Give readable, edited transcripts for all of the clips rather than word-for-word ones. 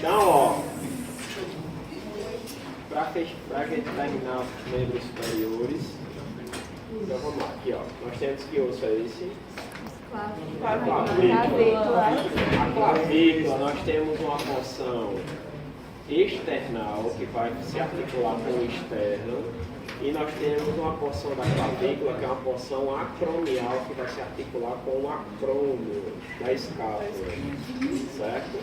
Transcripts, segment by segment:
Então, ó, para a gente terminar os membros superiores, então vamos lá, aqui ó, nós temos que osso é esse? Clavícula. A clavícula, nós temos uma porção external, que vai se articular com o externo, e nós temos uma porção da clavícula, que é uma porção acromial, que vai se articular com o acrômio da escápula, certo?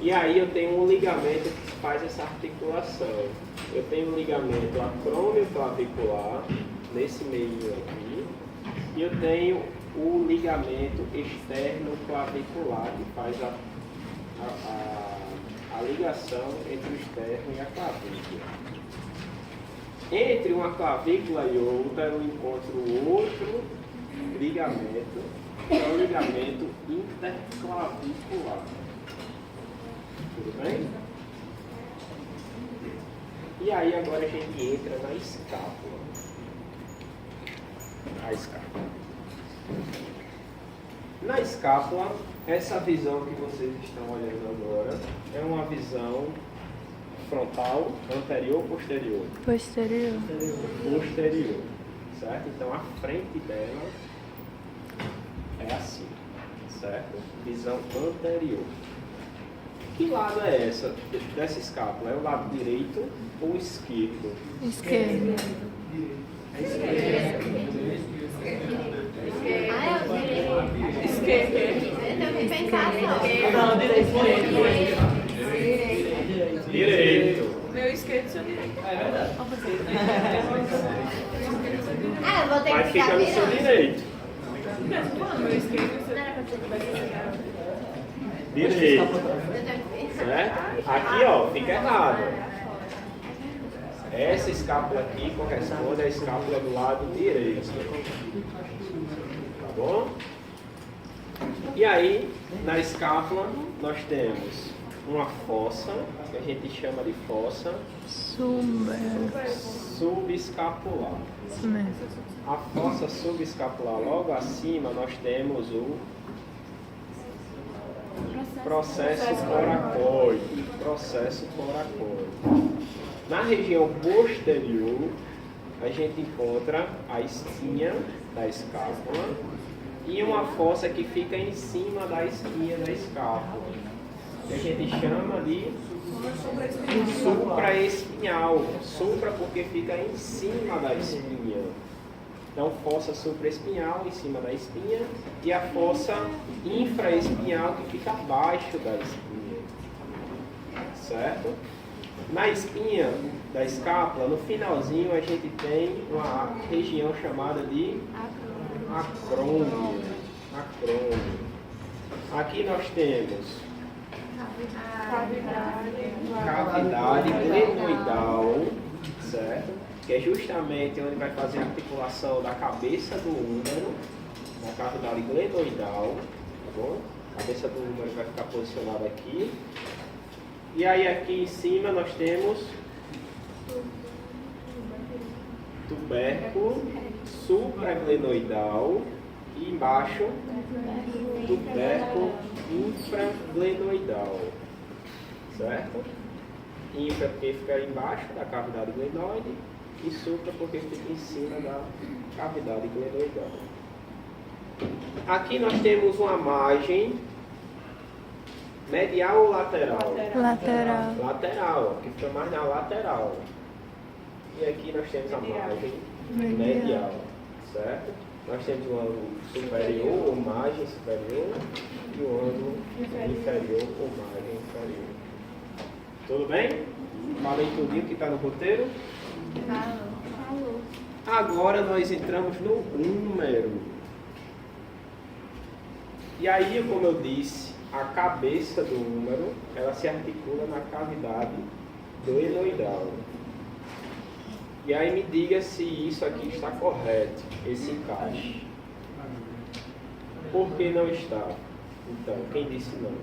E aí eu tenho um ligamento que faz essa articulação. Eu tenho um ligamento acrômio clavicular, nesse meio aqui, e eu tenho o ligamento externo clavicular, que faz a ligação entre o externo e a clavícula. Entre uma clavícula e outra, eu encontro outro ligamento, que é o ligamento interclavicular. Tudo bem? E aí agora a gente entra na escápula. A escápula. Na escápula, essa visão que vocês estão olhando agora é uma visão frontal, anterior ou posterior? Posterior. Posterior, certo? Então a frente dela é assim, certo? Visão anterior. Que lado é essa dessa escápula? É o lado direito ou esquerdo? Esquerdo. É esquerdo. Direito. Meu esquerdo e seu direito. É verdade. Ah, eu vou ter Mas que fica ficar no seu direito. Meu esquerdo e seu Direito. Certo? Aqui, ó, fica errado. Essa escápula aqui corresponde à escápula do lado direito. Tá bom? E aí, na escápula, nós temos uma fossa, que a gente chama de fossa subescapular. Isso mesmo. A fossa subescapular, logo acima, nós temos o processo coracoide. Processo coracoide. Na região posterior, a gente encontra a espinha da escápula e uma fossa que fica em cima da espinha da escápula, que a gente chama de supraespinhal. Supra porque fica em cima da espinha. Então, fossa supraespinhal em cima da espinha e a fossa infraespinhal que fica abaixo da espinha. Certo? Na espinha da escápula, no finalzinho, a gente tem uma região chamada de acrômio. Acrômio. Aqui nós temos cavidade glenoidal, certo? Que é justamente onde vai fazer a articulação da cabeça do úmero, na cavidade glenoidal, tá bom? A cabeça do úmero vai ficar posicionada aqui. E aí aqui em cima nós temos tubérculo supraglenoidal e embaixo tubérculo infraglenoidal, certo? Infra porque fica embaixo da cavidade glenoide e supra porque fica em cima da cavidade glenoidal. Aqui nós temos uma margem medial ou lateral? Lateral. Lateral, que fica mais na lateral. E aqui nós temos a margem medial, certo? Nós temos um ângulo superior ou margem superior e um ângulo inferior ou margem inferior. Tudo bem? Falei tudo que está no roteiro? Falou. Agora nós entramos no úmero. E aí, como eu disse, a cabeça do úmero, ela se articula na cavidade glenoidal. E aí me diga se isso aqui está correto, esse encaixe. Por que não está? Então, quem disse não?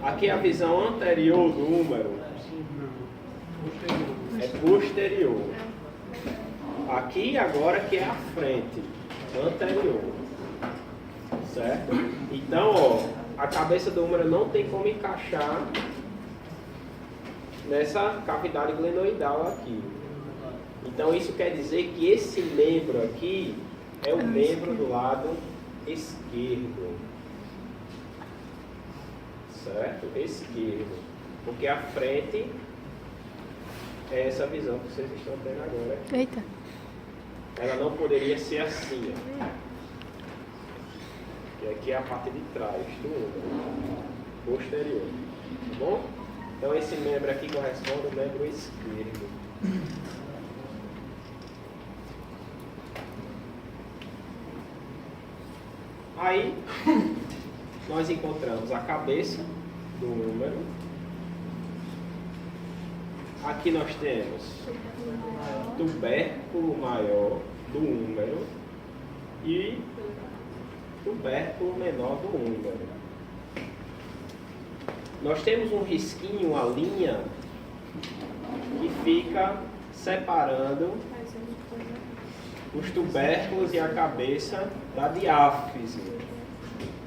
Aqui é a visão anterior do úmero. É posterior. Aqui agora que é a frente, anterior. Certo? Então, ó, cabeça do húmero não tem como encaixar nessa cavidade glenoidal aqui. Então isso quer dizer que esse membro aqui é o membro do lado esquerdo. Certo? Esquerdo. Porque a frente é essa visão que vocês estão tendo agora. Eita. Ela não poderia ser assim, ó. E aqui é a parte de trás do úmero posterior. Tá bom? Então esse membro aqui corresponde ao membro esquerdo. Aí nós encontramos a cabeça do húmero. Aqui nós temos tubérculo maior do húmero e tubérculo menor do húmero. Nós temos um risquinho, uma linha que fica separando os tubérculos e a cabeça da diáfise.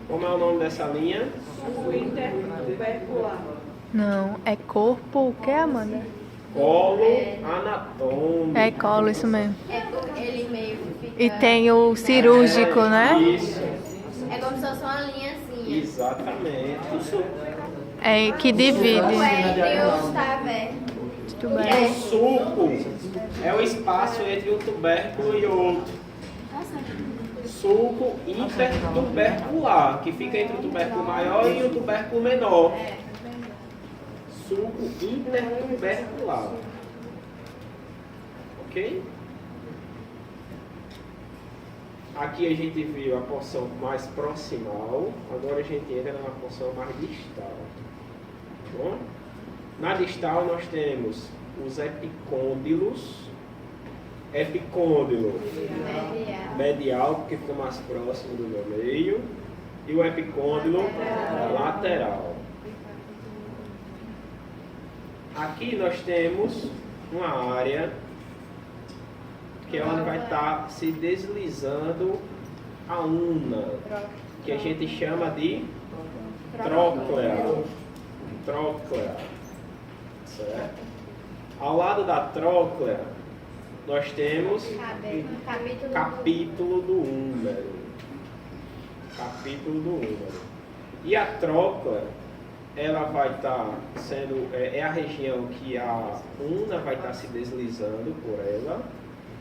Como é o nome dessa linha? O intertubercular. Não, é corpo o que, Amanda? Colo anatômico. É colo, isso mesmo. É porque ele meio que fica... E tem o cirúrgico, né? Isso, É como se fosse uma linha assim. exatamente. É que divide. O entre os tavernos. E o sulco é o espaço entre um tubérculo e outro. Sulco intertubercular, que fica entre o tubérculo maior e o tubérculo menor. Sulco intertubercular. Ok? Aqui a gente viu a porção mais proximal, agora a gente entra na porção mais distal. Tá bom? Na distal nós temos os epicôndilos. Epicôndilo medial, porque fica mais próximo do meu meio, e o epicôndilo lateral. Aqui nós temos uma área que é onde vai estar se deslizando a una, que a gente chama de tróclea. Tróclea. Certo? Ao lado da tróclea, nós temos capítulo do húmero. Capítulo do húmero. E a tróclea, ela vai estar sendo, é a região que a una vai estar se deslizando por ela.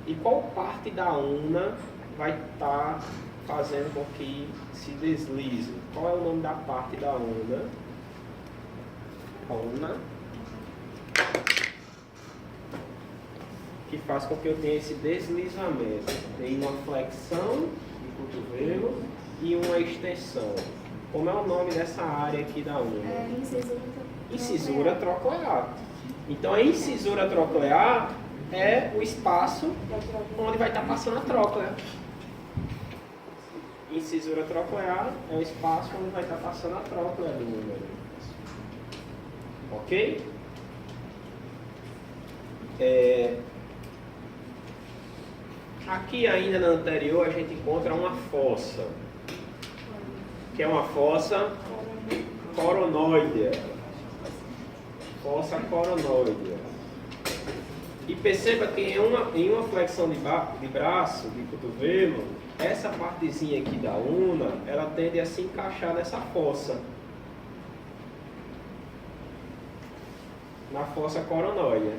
E qual parte da una vai estar fazendo com que se deslize? Qual é o nome da parte da una? Una. Que faz com que eu tenha esse deslizamento. Tem uma flexão do cotovelo e uma extensão. Como é o nome dessa área aqui da una? Incisura troclear. Então a incisura troclear é o espaço onde vai estar passando a tróclea. Incisura troclear é o espaço onde vai estar passando a tróclea do húmero. Ok? Aqui ainda na anterior a gente encontra uma fossa, que é uma fossa coronoidea. Fossa coronoidea. E perceba que em uma flexão de braço, de cotovelo, essa partezinha aqui da una, ela tende a se encaixar nessa fossa. Na fossa coronoidea.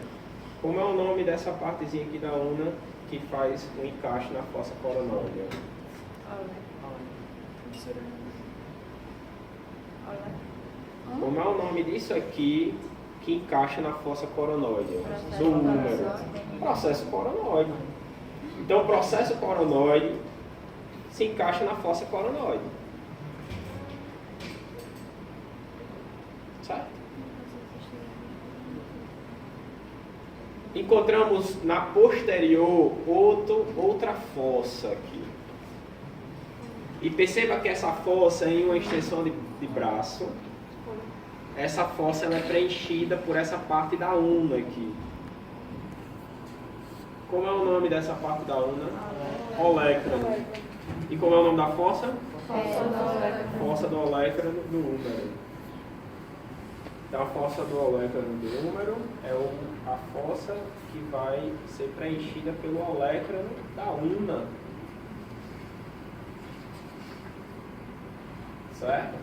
Como é o nome dessa partezinha aqui da una que faz o encaixe na fossa coronoidea? Como é o nome disso aqui que encaixa na fossa coronoidea? Do húmero. Processo coronoide. Então o processo coronoide se encaixa na fossa coronoide. Certo? Encontramos na posterior outra fossa aqui. E perceba que essa fossa em uma extensão de braço, essa fossa ela é preenchida por essa parte da una aqui. Como é o nome dessa parte da una? Olecrano. E como é o nome da fossa? Fossa do olécrano do húmero. Então a fossa do olécrano do húmero é a fossa que vai ser preenchida pelo olécrano da una. Certo?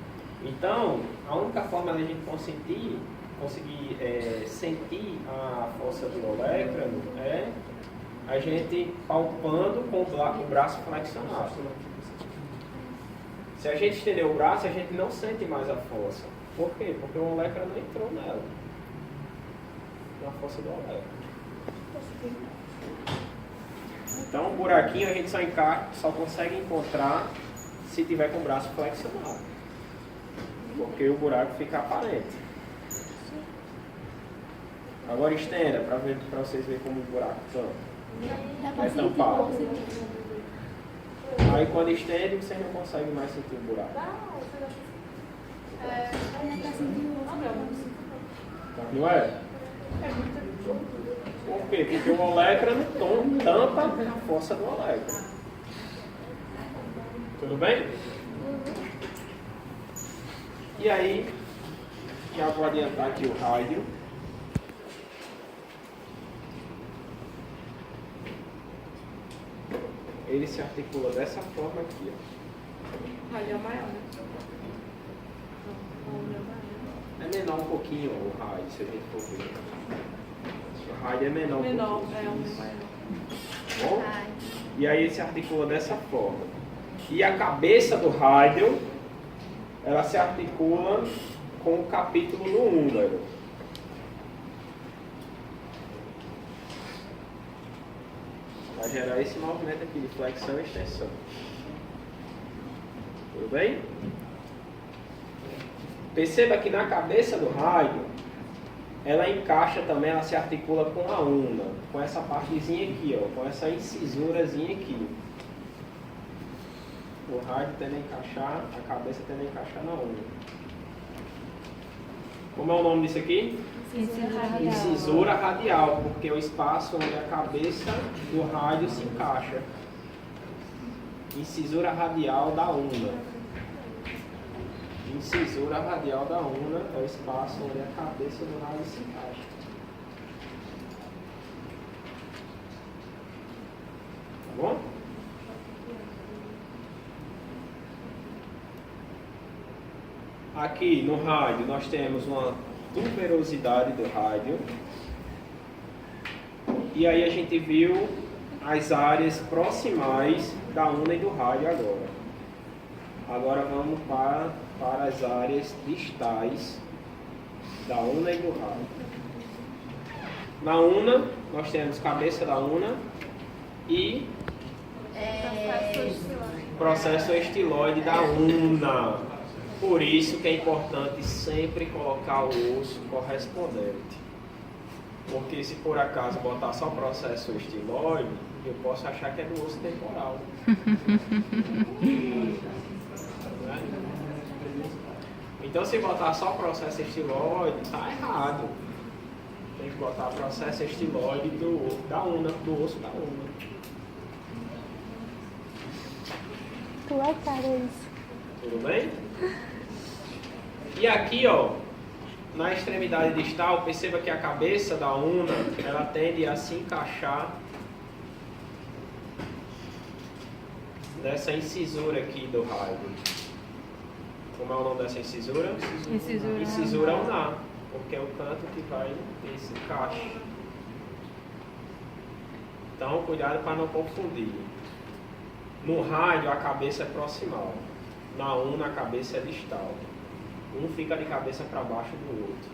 Então, a única forma de a gente conseguir sentir a fossa do olécrano é a gente palpando com o braço flexionado. Se a gente estender o braço, a gente não sente mais a fossa. Por quê? Porque o olécrano entrou nela. Na fossa do olécrano. Então, o buraquinho a gente só consegue encontrar se tiver com o braço flexionado. Porque o buraco fica aparente. Agora estenda para vocês verem como o buraco está. É tampado. Aí quando estende, vocês não conseguem mais sentir o buraco. Não é? Por quê? Porque o olécrano tampa a fossa do olécrano. Tudo bem? E aí, já vou adiantar aqui o rádio. Ele se articula dessa forma aqui, ó. O rádio é maior, né? É menor um pouquinho o rádio, se a gente for ver. O rádio é menor um pouquinho. Maior. Bom? E aí ele se articula dessa forma. E a cabeça do rádio, ela se articula com o capítulo no húmero. Vai gerar esse movimento aqui de flexão e extensão. Tudo bem? Perceba que na cabeça do rádio, ela encaixa também, ela se articula com a una, com essa partezinha aqui, ó, com essa incisurazinha aqui. O rádio tende a encaixar, a cabeça tende a encaixar na una. Como é o nome disso aqui? Incisura radial, porque é o espaço onde a cabeça do rádio se encaixa. Incisura radial da una. Incisura radial da una é o espaço onde a cabeça do rádio se encaixa. Tá bom? Aqui no rádio nós temos uma tuberosidade do rádio. E aí a gente viu as áreas proximais da una e do rádio agora. Agora vamos para as áreas distais da una e do rádio. Na una, nós temos cabeça da una e processo estiloide da una. Por isso que é importante sempre colocar o osso correspondente. Porque se por acaso botar só processo estiloide, eu posso achar que é do osso temporal. Então se botar só processo estiloide, está errado. Tem que botar processo estiloide da una, do osso da una. Tua cara isso. Tudo bem? E aqui, ó, na extremidade distal, perceba que a cabeça da una, ela tende a se encaixar nessa incisura aqui do rádio. Como é o nome dessa incisura? Incisura ulnar, porque é o canto que vai ter esse encaixe. Então, cuidado para não confundir. No rádio, a cabeça é proximal. Na una, a cabeça é distal. Um fica de cabeça para baixo do outro.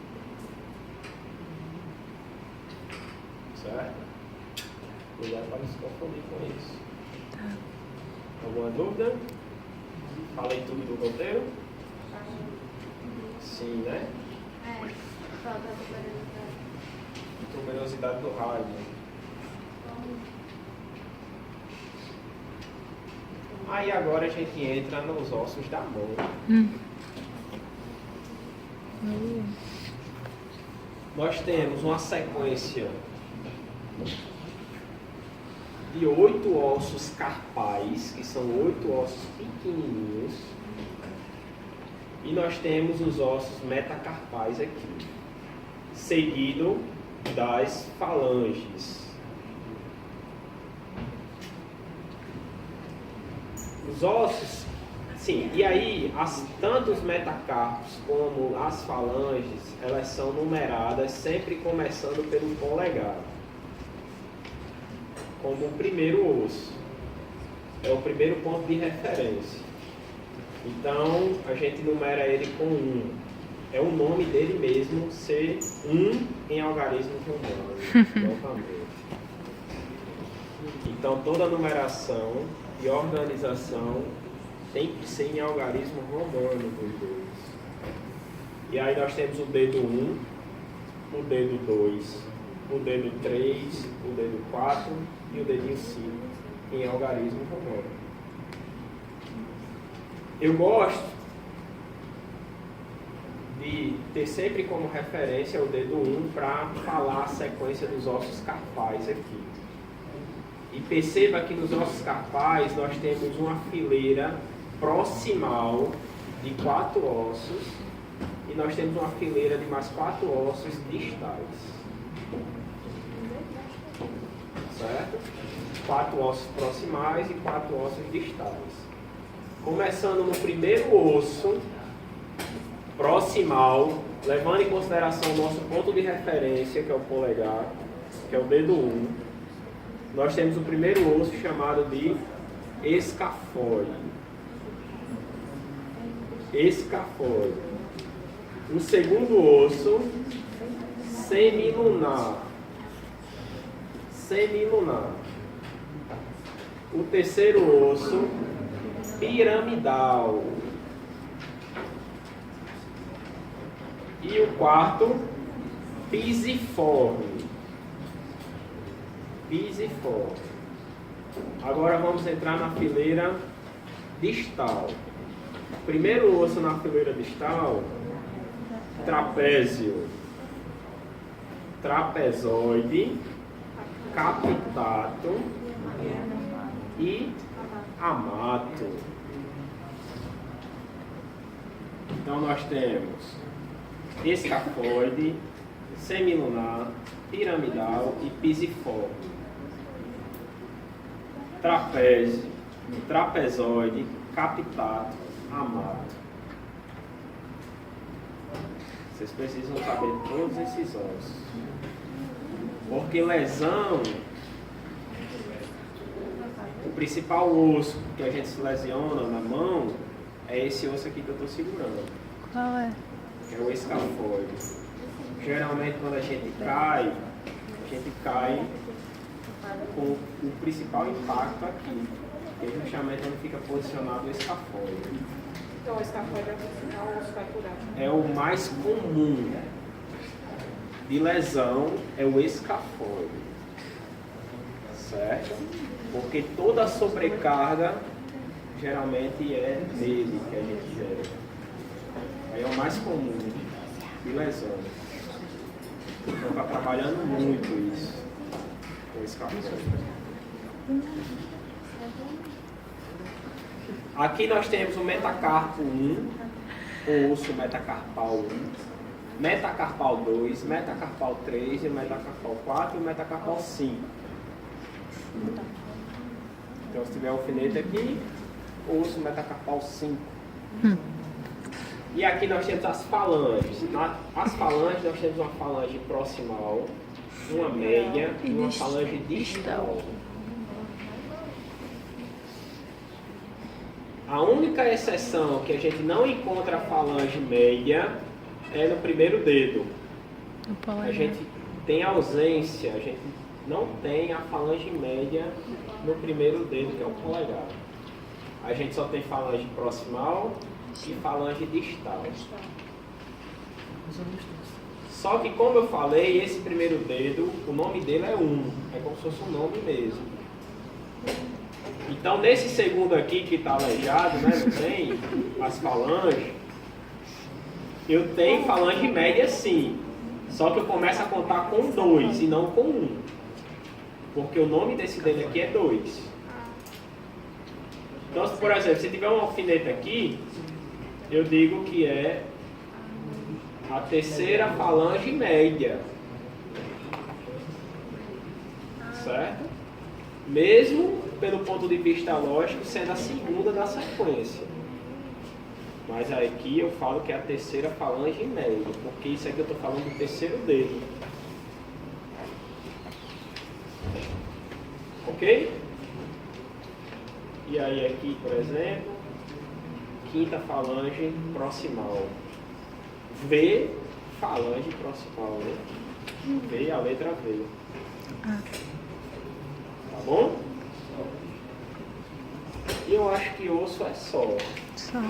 Certo? Cuidado para não se confundir com isso. Alguma dúvida? Falei tudo do roteiro? Sim, né? Falta a Tuberosidade do rádio. Aí agora a gente entra nos ossos da mão. Nós temos uma sequência de 8 ossos carpais, que são 8 ossos pequenininhos. E nós temos os ossos metacarpais aqui, seguido das falanges. Os ossos, sim, e aí tanto os metacarpos como as falanges, elas são numeradas sempre começando pelo polegar, como o primeiro osso. É o primeiro ponto de referência. Então, a gente numera ele com 1. É o nome dele mesmo ser 1 em algarismo romano, novamente. Então, toda numeração e organização tem que ser em algarismo romano dos dois. E aí nós temos o dedo 1, o dedo 2, o dedo 3, o dedo 4 e o dedinho 5 em algarismo romano. Eu gosto de ter sempre como referência o dedo 1 para falar a sequência dos ossos carpais aqui. E perceba que nos ossos carpais nós temos uma fileira proximal de 4 ossos e nós temos uma fileira de mais 4 ossos distais. Certo? 4 ossos proximais e 4 ossos distais. Começando no primeiro osso proximal, levando em consideração o nosso ponto de referência, que é o polegar, que é o dedo 1, nós temos o primeiro osso chamado de escafóide. Escafóide. O segundo osso, semilunar. Semilunar. O terceiro osso, piramidal. E o quarto, pisiforme. Pisiforme. Agora vamos entrar na fileira distal. Primeiro osso na fileira distal, trapézio, trapezoide, capitato e amato. Então nós temos escafoide, semilunar, piramidal e pisiforme. Trapézio, trapezoide, capitato, amato. Vocês precisam saber todos esses ossos. Porque lesão, o principal osso que a gente se lesiona na mão é esse osso aqui que eu estou segurando. Qual é? Que é o escafoide. Geralmente quando a gente cai com o principal impacto aqui, que é justamente onde fica posicionado o escafoide. Então, o escafoide é o osso fraturado. É o mais comum de lesão, é o escafoide. Certo? Porque toda a sobrecarga geralmente é nele que a gente gera. Aí é o mais comum de lesão. Então está trabalhando muito isso com o escafoide. Aqui nós temos o metacarpo 1, o osso metacarpal 1, metacarpal 2, metacarpal 3, e metacarpal 4 e metacarpal 5. Então se tiver alfinete aqui, osso metacarpal 5. E aqui nós temos as falanges. As falanges nós temos uma falange proximal, uma média e uma falange distal. A única exceção que a gente não encontra a falange média é no primeiro dedo. A gente tem ausência, a gente não tem a falange média no primeiro dedo, que é o polegar. A gente só tem falange proximal e falange distal. Só que, como eu falei, esse primeiro dedo, o nome dele é 1. É como se fosse um nome mesmo. Então, nesse segundo aqui que está aleijado, né, não tem as falanges, eu tenho falange média sim. Só que eu começo a contar com 2 e não com 1. Porque o nome desse dedo aqui é 2. Então, por exemplo, se tiver um alfinete aqui, eu digo que é a terceira falange média. Certo? Mesmo pelo ponto de vista lógico, sendo a segunda da sequência. Mas aqui eu falo que é a terceira falange média, porque isso aqui eu estou falando do terceiro dedo. Ok? E aí aqui, por exemplo, quinta falange proximal. V, falange proximal, né? V, a letra V. Tá bom? E eu acho que osso é só. Só.